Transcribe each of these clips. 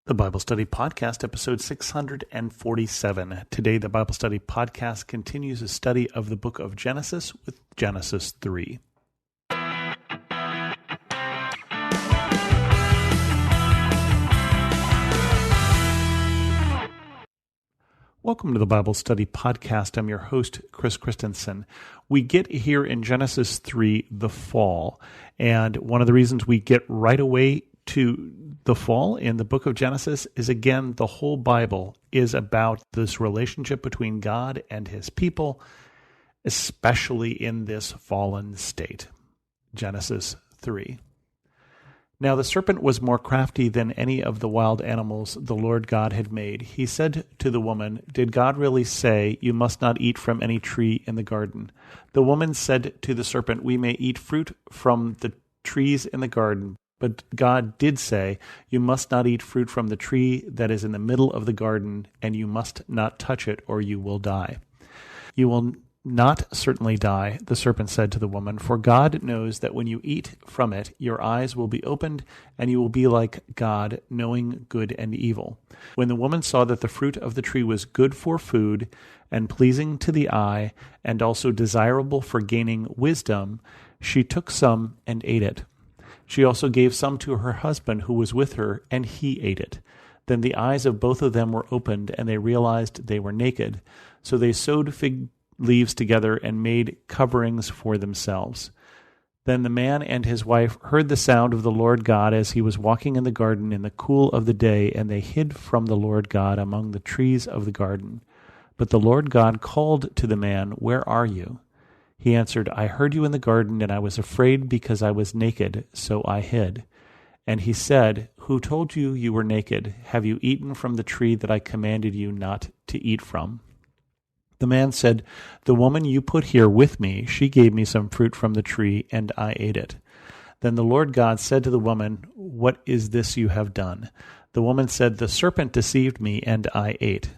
The Bible Study Podcast, episode 647. Today, the Bible Study Podcast continues a study of the book of Genesis with Genesis 3. Welcome to the Bible Study Podcast. I'm your host, Chris Christensen. We get here in Genesis 3, the fall. And one of the reasons we get right away to the fall in the book of Genesis is, again, the whole Bible is about this relationship between God and his people, especially in this fallen state. Genesis 3. Now the serpent was more crafty than any of the wild animals the Lord God had made. He said to the woman, "Did God really say, 'You must not eat from any tree in the garden'?" The woman said to the serpent, "We may eat fruit from the trees in the garden, but God did say, 'You must not eat fruit from the tree that is in the middle of the garden, and you must not touch it, or you will die.'" "You will not certainly die," the serpent said to the woman, "for God knows that when you eat from it, your eyes will be opened, and you will be like God, knowing good and evil." When the woman saw that the fruit of the tree was good for food, and pleasing to the eye, and also desirable for gaining wisdom, she took some and ate it. She also gave some to her husband who was with her, and he ate it. Then the eyes of both of them were opened, and they realized they were naked. So they sewed fig leaves together and made coverings for themselves. Then the man and his wife heard the sound of the Lord God as he was walking in the garden in the cool of the day, and they hid from the Lord God among the trees of the garden. But the Lord God called to the man, "Where are you?" He answered, "I heard you in the garden, and I was afraid because I was naked, so I hid." And he said, "Who told you you were naked? Have you eaten from the tree that I commanded you not to eat from?" The man said, "The woman you put here with me, she gave me some fruit from the tree, and I ate it." Then the Lord God said to the woman, "What is this you have done?" The woman said, "The serpent deceived me, and I ate."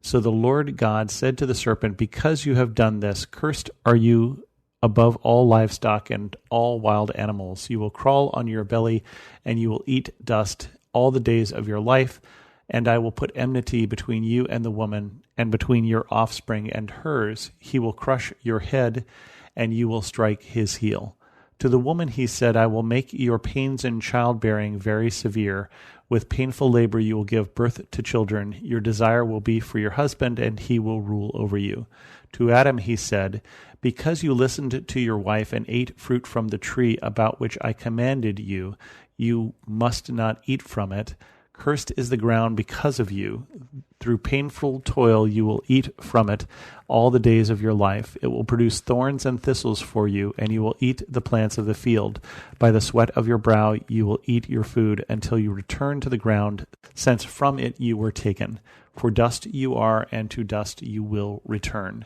So the Lord God said to the serpent, "Because you have done this, cursed are you above all livestock and all wild animals. You will crawl on your belly, and you will eat dust all the days of your life. And I will put enmity between you and the woman, and between your offspring and hers. He will crush your head, and you will strike his heel." To the woman he said, "I will make your pains in childbearing very severe. With painful labor you will give birth to children. Your desire will be for your husband, and he will rule over you." To Adam he said, "Because you listened to your wife and ate fruit from the tree about which I commanded you, you must not eat from it. Cursed is the ground because of you. Through painful toil you will eat from it all the days of your life. It will produce thorns and thistles for you, and you will eat the plants of the field. By the sweat of your brow you will eat your food until you return to the ground, since from it you were taken. For dust you are, and to dust you will return."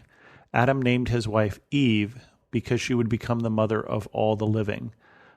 Adam named his wife Eve, because she would become the mother of all the living.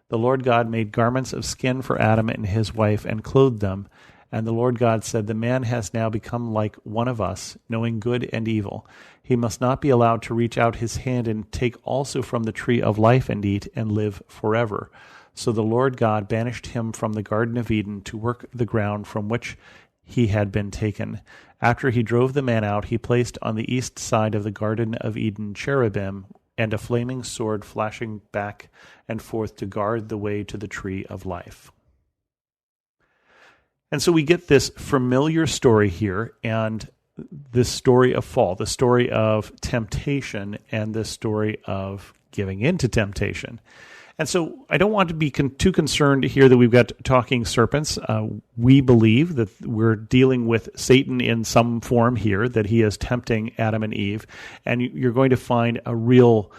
The Lord God made garments of skin for Adam and his wife and clothed them. And the Lord God said, "The man has now become like one of us, knowing good and evil. He must not be allowed to reach out his hand and take also from the tree of life and eat and live forever." So the Lord God banished him from the Garden of Eden to work the ground from which he had been taken. After he drove the man out, he placed on the east side of the Garden of Eden cherubim and a flaming sword flashing back and forth to guard the way to the tree of life. And so we get this familiar story here, and this story of fall, the story of temptation, and the story of giving in to temptation. And so I don't want to be too concerned here that we've got talking serpents. We believe that we're dealing with Satan in some form here, that he is tempting Adam and Eve. And you're going to find a real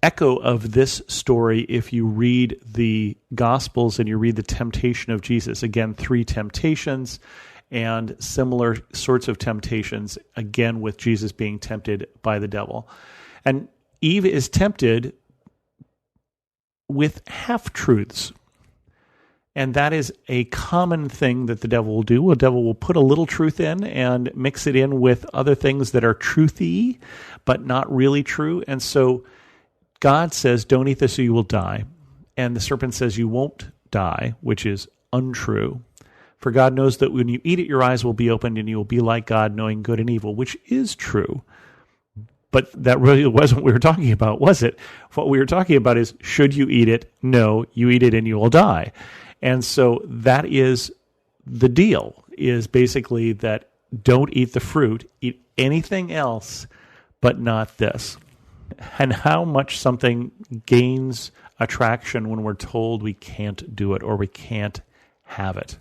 echo of this story if you read the Gospels and you read the temptation of Jesus. Again, 3 temptations and similar sorts of temptations, again with Jesus being tempted by the devil. And Eve is tempted with half-truths. And that is a common thing that the devil will do. The devil will put a little truth in and mix it in with other things that are truthy, but not really true. And so God says, "Don't eat this or you will die." And the serpent says, "You won't die," which is untrue. For God knows that when you eat it, your eyes will be opened and you will be like God, knowing good and evil, which is true. But that really wasn't what we were talking about, was it? What we were talking about is, should you eat it? No, you eat it and you will die. And so that is the deal, is basically that don't eat the fruit, eat anything else, but not this. And how much something gains attraction when we're told we can't do it or we can't have it.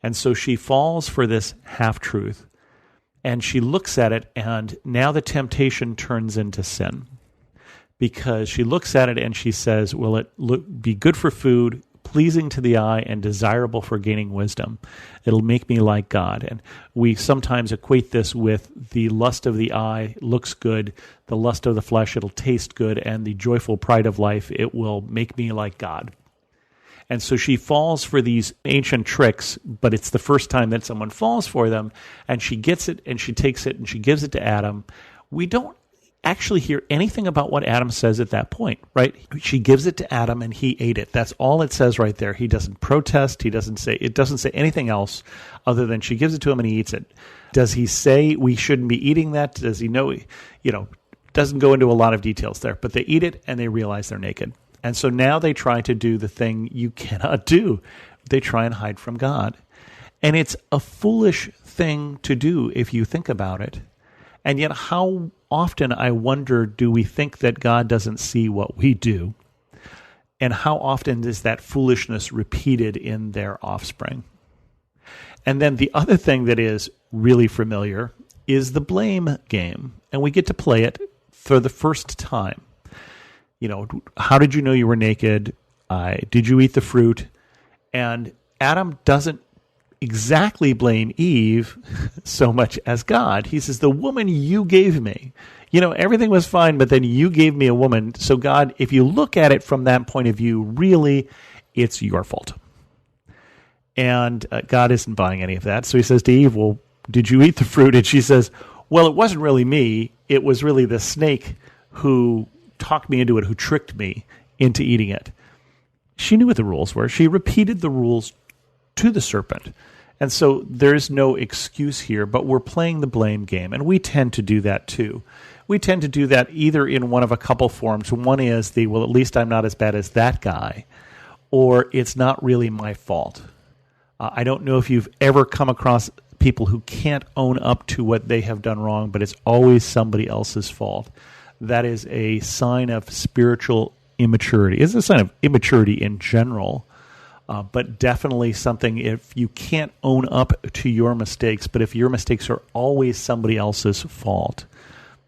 And so she falls for this half-truth, and she looks at it, and now the temptation turns into sin. Because she looks at it and she says, will it be good for food, pleasing to the eye, and desirable for gaining wisdom? It'll make me like God. And we sometimes equate this with the lust of the eye looks good, the lust of the flesh, it'll taste good, and the joyful pride of life, it will make me like God. And so she falls for these ancient tricks, but it's the first time that someone falls for them, and she gets it, and she takes it, and she gives it to Adam. We don't actually hear anything about what Adam says at that point, right? She gives it to Adam, and he ate it. That's all it says right there. He doesn't protest. It doesn't say anything else other than she gives it to him, and he eats it. Does he say we shouldn't be eating that? Does he know? Doesn't go into a lot of details there, but they eat it, and they realize they're naked. And so now they try to do the thing you cannot do. They try and hide from God. And it's a foolish thing to do if you think about it. And yet how often, I wonder, do we think that God doesn't see what we do? And how often is that foolishness repeated in their offspring? And then the other thing that is really familiar is the blame game. And we get to play it for the first time. How did you know you were naked? Did you eat the fruit? And Adam doesn't exactly blame Eve so much as God. He says, the woman you gave me, everything was fine, but then you gave me a woman. So God, if you look at it from that point of view, really, it's your fault. And God isn't buying any of that. So he says to Eve, well, did you eat the fruit? And she says, well, it wasn't really me. It was really the snake who talked me into it, who tricked me into eating it. She knew what the rules were. She repeated the rules to the serpent. And so there's no excuse here, but we're playing the blame game. And we tend to do that too. We tend to do that either in one of a couple forms. One is at least I'm not as bad as that guy, or it's not really my fault. I don't know if you've ever come across people who can't own up to what they have done wrong, but it's always somebody else's fault. That is a sign of spiritual immaturity. It's a sign of immaturity in general, but definitely something if you can't own up to your mistakes, but if your mistakes are always somebody else's fault,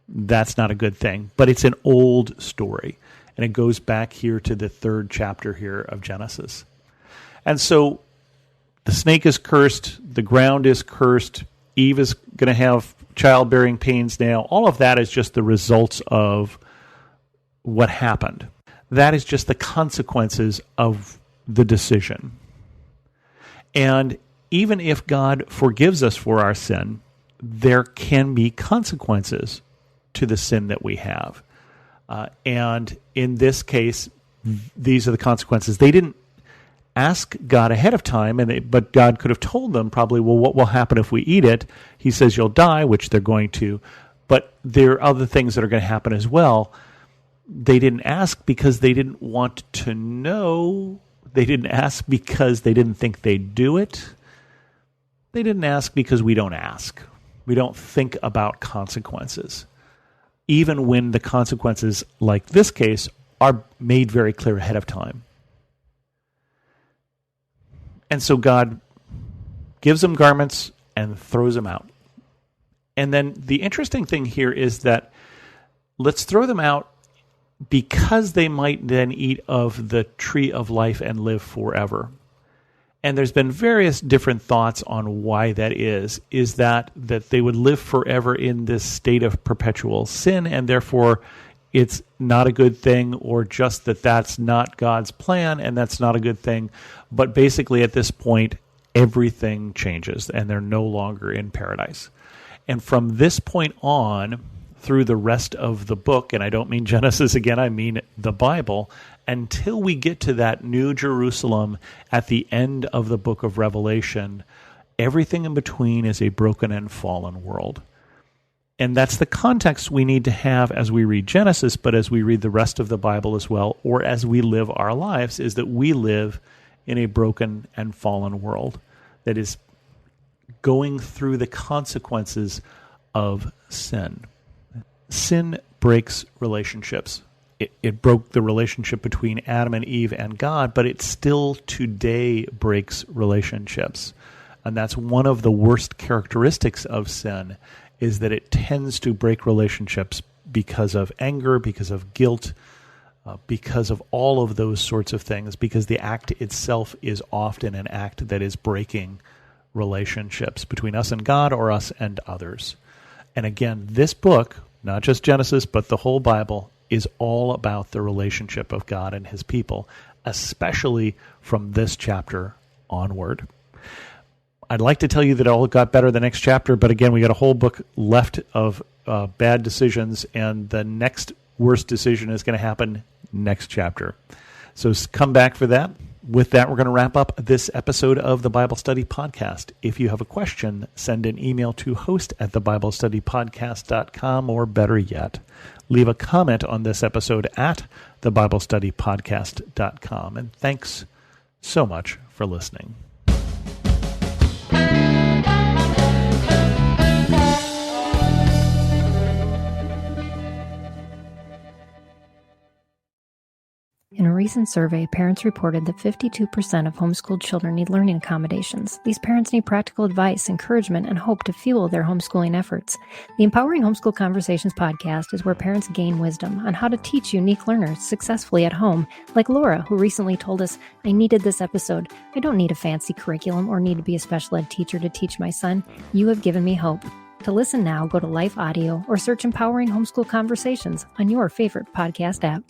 that's not a good thing. But it's an old story, and it goes back here to the 3rd chapter here of Genesis. And so the snake is cursed, the ground is cursed, Eve is going to have childbearing pains now. All of that is just the results of what happened. That is just the consequences of the decision. And even if God forgives us for our sin, there can be consequences to the sin that we have. And in this case, these are the consequences. They didn't ask God ahead of time, but God could have told them probably, well, what will happen if we eat it? He says you'll die, which they're going to, but there are other things that are going to happen as well. They didn't ask because they didn't want to know. They didn't ask because they didn't think they'd do it. They didn't ask because we don't ask. We don't think about consequences, even when the consequences, like this case, are made very clear ahead of time. And so God gives them garments and throws them out. And then the interesting thing here is that let's throw them out because they might then eat of the tree of life and live forever. And there's been various different thoughts on why that is. Is that they would live forever in this state of perpetual sin, and therefore it's not a good thing, or just that that's not God's plan and that's not a good thing. But basically at this point, everything changes and they're no longer in paradise. And from this point on, through the rest of the book, and I don't mean Genesis again, I mean the Bible, until we get to that New Jerusalem at the end of the book of Revelation, everything in between is a broken and fallen world. And that's the context we need to have as we read Genesis, but as we read the rest of the Bible as well, or as we live our lives, is that we live in a broken and fallen world that is going through the consequences of sin. Sin breaks relationships. It broke the relationship between Adam and Eve and God, but it still today breaks relationships. And that's one of the worst characteristics of sin, is that it tends to break relationships because of anger, because of guilt, because of all of those sorts of things, because the act itself is often an act that is breaking relationships between us and God or us and others. And again, this book, not just Genesis, but the whole Bible, is all about the relationship of God and his people, especially from this chapter onward. I'd like to tell you that it all got better the next chapter, but again, we got a whole book left of bad decisions, and the next worst decision is going to happen next chapter. So come back for that. With that, we're going to wrap up this episode of the Bible Study Podcast. If you have a question, send an email to host@thebiblestudypodcast.com, or better yet, leave a comment on this episode at thebiblestudypodcast.com. And thanks so much for listening. In a recent survey, parents reported that 52% of homeschooled children need learning accommodations. These parents need practical advice, encouragement, and hope to fuel their homeschooling efforts. The Empowering Homeschool Conversations podcast is where parents gain wisdom on how to teach unique learners successfully at home, like Laura, who recently told us, "I needed this episode. I don't need a fancy curriculum or need to be a special ed teacher to teach my son. You have given me hope." To listen now, go to Life Audio or search Empowering Homeschool Conversations on your favorite podcast app.